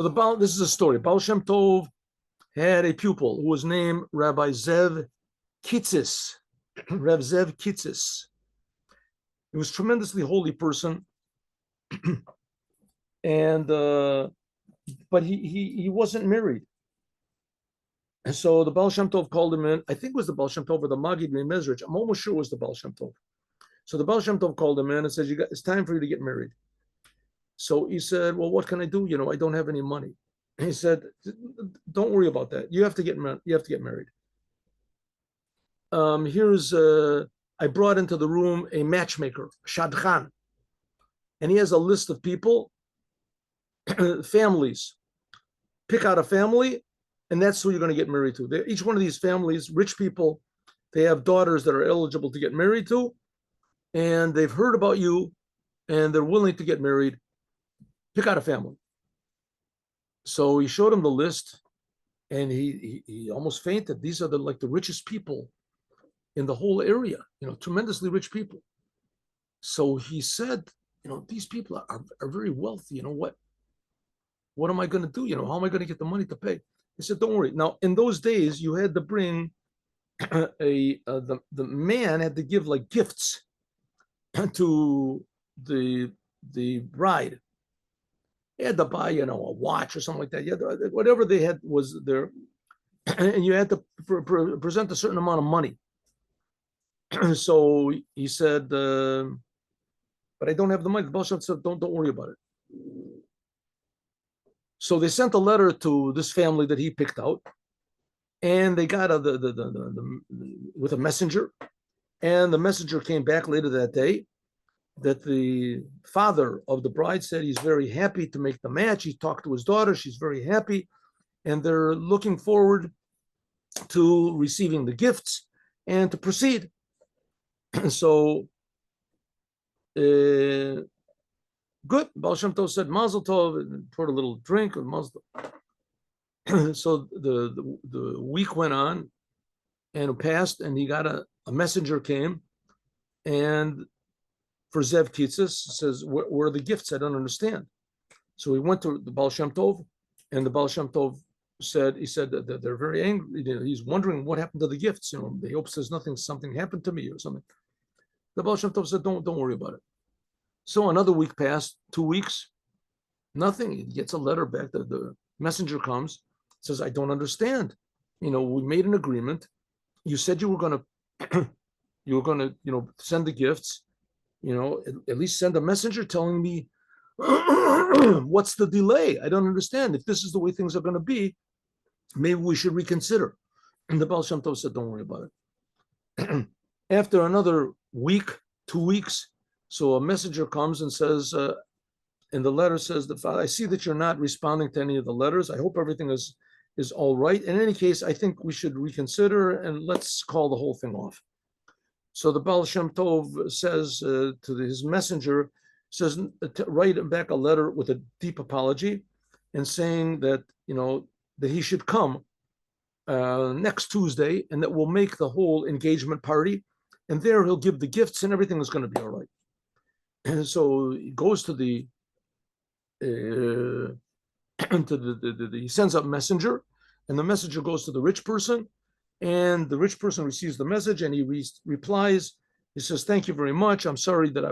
So this is a story. Baal Shem Tov had a pupil who was named Rabbi Zev Kitzis. Rev Zev Kitzis. He was a tremendously holy person, and but he wasn't married. And so the Baal Shem Tov called him in. I think it was the Baal Shem Tov or the Magid Mezrich. I'm almost sure it was the Baal Shem Tov. So the Baal Shem Tov called him in and says, it's time for you to get married. So he said, well, what can I do? I don't have any money. And he said, don't worry about that. You have to get married. I brought into the room a matchmaker, Shadchan. And he has a list of people, families. Pick out a family, and that's who you're going to get married to. Each one of these families, rich people, they have daughters that are eligible to get married to, and they've heard about you, and they're willing to get married. Pick out a family. So he showed him the list, and he almost fainted. These are the richest people in the whole area, tremendously rich people. So he said, these people are very wealthy. What am I going to do? How am I going to get the money to pay? He said, don't worry. Now, in those days, you had to bring the man had to give gifts to the bride. He had to buy, a watch or something like that. Whatever they had was there, and you had to present a certain amount of money. So he said, but I don't have the money. The Baal Shem said, don't worry about it. So they sent a letter to this family that he picked out, and they got with a messenger, and the messenger came back later that day that the father of the bride said he's very happy to make the match. He talked to his daughter. She's very happy, and they're looking forward to receiving the gifts and to proceed. So, good. Baal Shem Tov said Mazel Tov and poured a little drink of Mazel Tov. So the week went on and it passed, and he got a messenger came, and for Zev Kitzis says, where are the gifts? I don't understand. So he went to the Baal Shem Tov, and the Baal Shem Tov said that they're very angry. He's wondering what happened to the gifts. They hope says something happened to me or something. The Baal Shem Tov said, don't worry about it. So another week passed, 2 weeks, nothing. He gets a letter back. The messenger comes, says, I don't understand. We made an agreement. You said you were going to send the gifts. At least send a messenger telling me what's the delay. I don't understand. If this is the way things are going to be, maybe we should reconsider. And the Baal Shem Tov said, don't worry about it. After another week, 2 weeks, so a messenger comes and says, in the letter says, I see that you're not responding to any of the letters. I hope everything is all right. In any case, I think we should reconsider and let's call the whole thing off. So the Baal Shem Tov says to his messenger, says, write back a letter with a deep apology and saying that, that he should come next Tuesday, and that we'll make the whole engagement party, and there he'll give the gifts and everything is going to be all right. And so he goes to he sends a messenger, and the messenger goes to the rich person, and the rich person receives the message, and he replies. He says, thank you very much. I'm sorry that I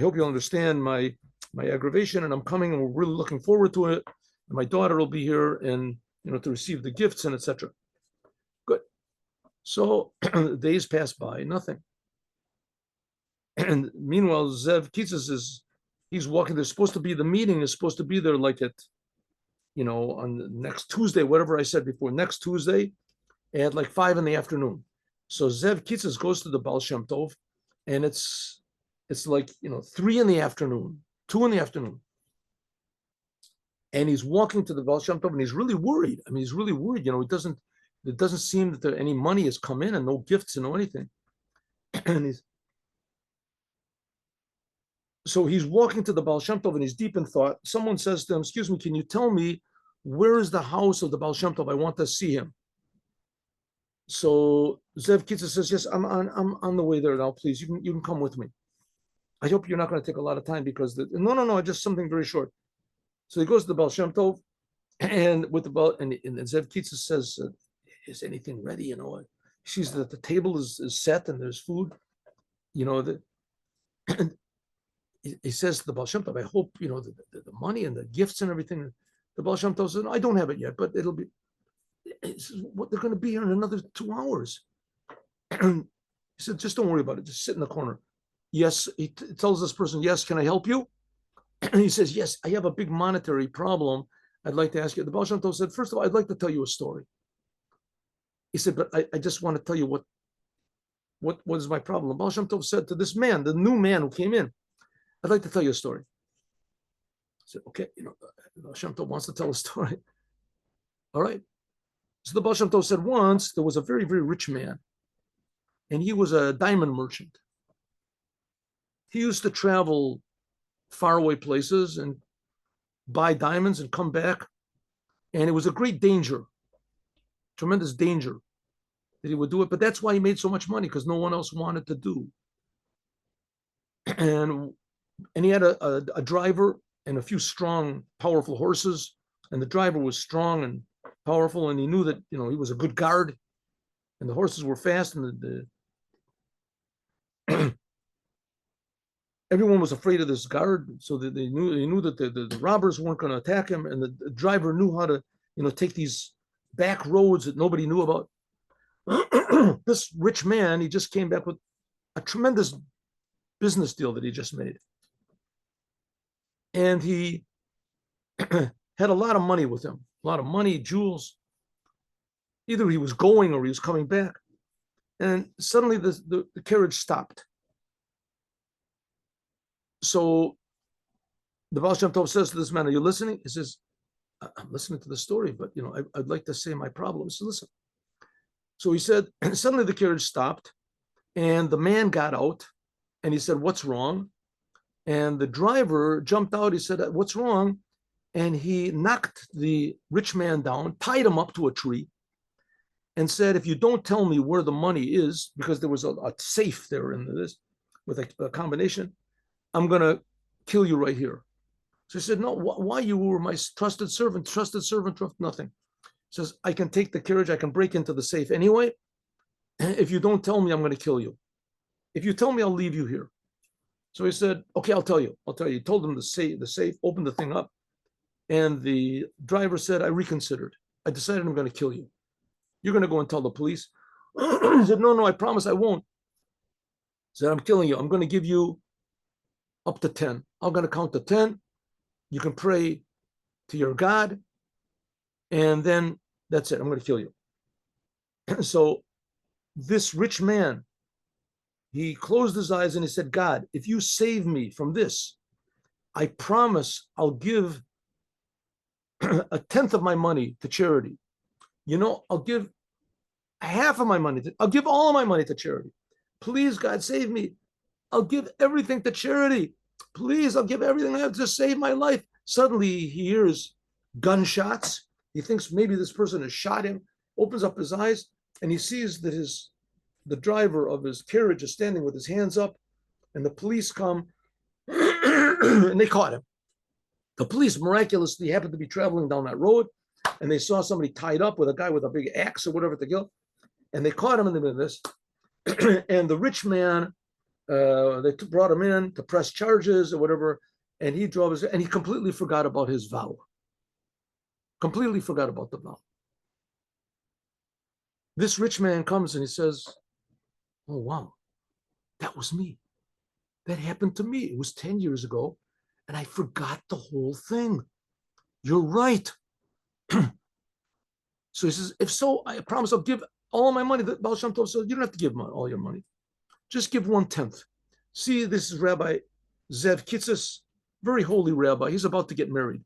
hope you'll understand my aggravation, and I'm coming, and we're really looking forward to it. And my daughter will be here, and to receive the gifts and etc. Good. So days pass by, nothing. And meanwhile, Zev Kitzis he's walking. There's supposed to be the meeting is supposed to be there at, on the next Tuesday, whatever I said before, next Tuesday at 5 p.m. So Zev Kitzis goes to the Baal Shem Tov, and it's 3 p.m, 2 p.m. And he's walking to the Baal Shem Tov, and he's really worried. I mean, he's really worried. It doesn't seem that any money has come in, and no gifts and no anything. And so he's walking to the Baal Shem Tov, and he's deep in thought. Someone says to him, excuse me, can you tell me where is the house of the Baal Shem Tov? I want to see him. So Zev Kitzis says, yes, I'm on the way there now, please. You can come with me. I hope you're not going to take a lot of time because no, just something very short. So he goes to the Baal Shem Tov, and with the Baal, and Zev Kitsa says, "Is anything ready?" She's that the table is set and there's food. That he says to the Baal Shem Tov, "I hope the money and the gifts and everything." The Baal Shem Tov says, "No, I don't have it yet, but it'll be." He says, "What, they're going to be here in another 2 hours." He said, "Just don't worry about it. Just sit in the corner." Yes, he tells this person, "Yes, can I help you?" And he says, "Yes, I have a big monetary problem. I'd like to ask you." The Baal Shem Tov said, "First of all, I'd like to tell you a story." He said, "But I just want to tell you what is my problem." The Baal Shem Tov said to this man, the new man who came in, "I'd like to tell you a story." I said, "Okay, the Baal Shem Tov wants to tell a story." All right. So the Baal Shem Tov said, once there was a very, very rich man, and he was a diamond merchant. He used to travel faraway places and buy diamonds and come back. And it was a great danger, tremendous danger that he would do it. But that's why he made so much money, because no one else wanted to do. And he had a driver and a few strong, powerful horses. And the driver was strong and powerful, and he knew that he was a good guard, and the horses were fast, and everyone was afraid of this guard, so that he knew that the robbers weren't going to attack him, and the driver knew how to take these back roads that nobody knew about. This rich man, he just came back with a tremendous business deal that he just made, and he had a lot of money with him, a lot of money, jewels. Either he was going or he was coming back, and suddenly the carriage stopped. So the Baal Shem Tov says to this man, "Are you listening?" He says, "I'm listening to the story, but I'd like to say my problem." So listen. So he said, suddenly the carriage stopped, and the man got out, and he said, "What's wrong?" And the driver jumped out. He said, "What's wrong?" And he knocked the rich man down, tied him up to a tree, and said, "If you don't tell me where the money is," because there was a safe there in this with a combination, "I'm going to kill you right here." So he said, "No, why? You were my trusted servant, nothing." He says, "I can take the carriage, I can break into the safe anyway. If you don't tell me, I'm going to kill you. If you tell me, I'll leave you here." So he said, "Okay, I'll tell you. He told him to say the safe, opened the thing up. And the driver said, "I reconsidered. I decided I'm going to kill you. You're going to go and tell the police." He said, "No, I promise I won't." He said, "I'm killing you. I'm going to give you up to 10. I'm going to count to 10. You can pray to your God. And then that's it. I'm going to kill you." So this rich man, he closed his eyes and he said, "God, if you save me from this, I promise I'll give a tenth of my money to charity. I'll give half of my money. I'll give all of my money to charity. Please, God, save me. I'll give everything to charity. Please, I'll give everything I have to save my life." Suddenly he hears gunshots. He thinks maybe this person has shot him, opens up his eyes, and he sees that the driver of his carriage is standing with his hands up, and the police come and they caught him. The police miraculously happened to be traveling down that road, and they saw somebody tied up with a guy with a big axe or whatever to kill, and they caught him in the middle of this. And the rich man, they brought him in to press charges or whatever, and he completely forgot about his vow. Completely forgot about the vow. This rich man comes and he says, "Oh, wow, that was me. That happened to me. It was 10 years ago, and I forgot the whole thing. You're right." So he says, "If so, I promise I'll give all my money." The Baal Shem Tov said, "You don't have to give all your money. Just give 1/10. See, this is Rabbi Zev Kitsis, very holy rabbi. He's about to get married.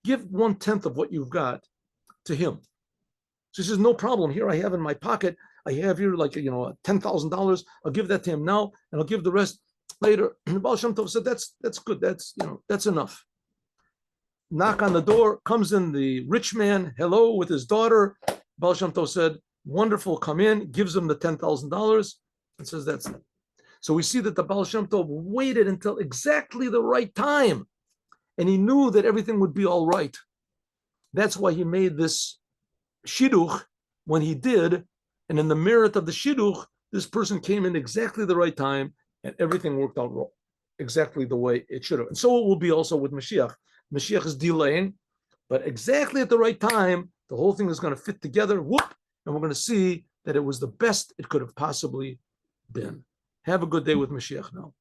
Give 1/10 of what you've got to him." So he says, "No problem. Here I have in my pocket. I have here like $10,000. I'll give that to him now, and I'll give the rest later." And the Baal Shem Tov said, "That's good. That's enough." Knock on the door. Comes in the rich man. Hello, with his daughter. Baal Shem Tov said, "Wonderful. Come in." Gives him the $10,000 and says, "That's it." So we see that the Baal Shem Tov waited until exactly the right time. and he knew that everything would be all right. That's why he made this shidduch when he did, and in the merit of the shidduch, this person came in exactly the right time, and everything worked out exactly the way it should have. And so it will be also with Mashiach. Mashiach is delaying, but exactly at the right time, the whole thing is going to fit together, whoop, and we're going to see that it was the best it could have possibly been. Have a good day with Mashiach now.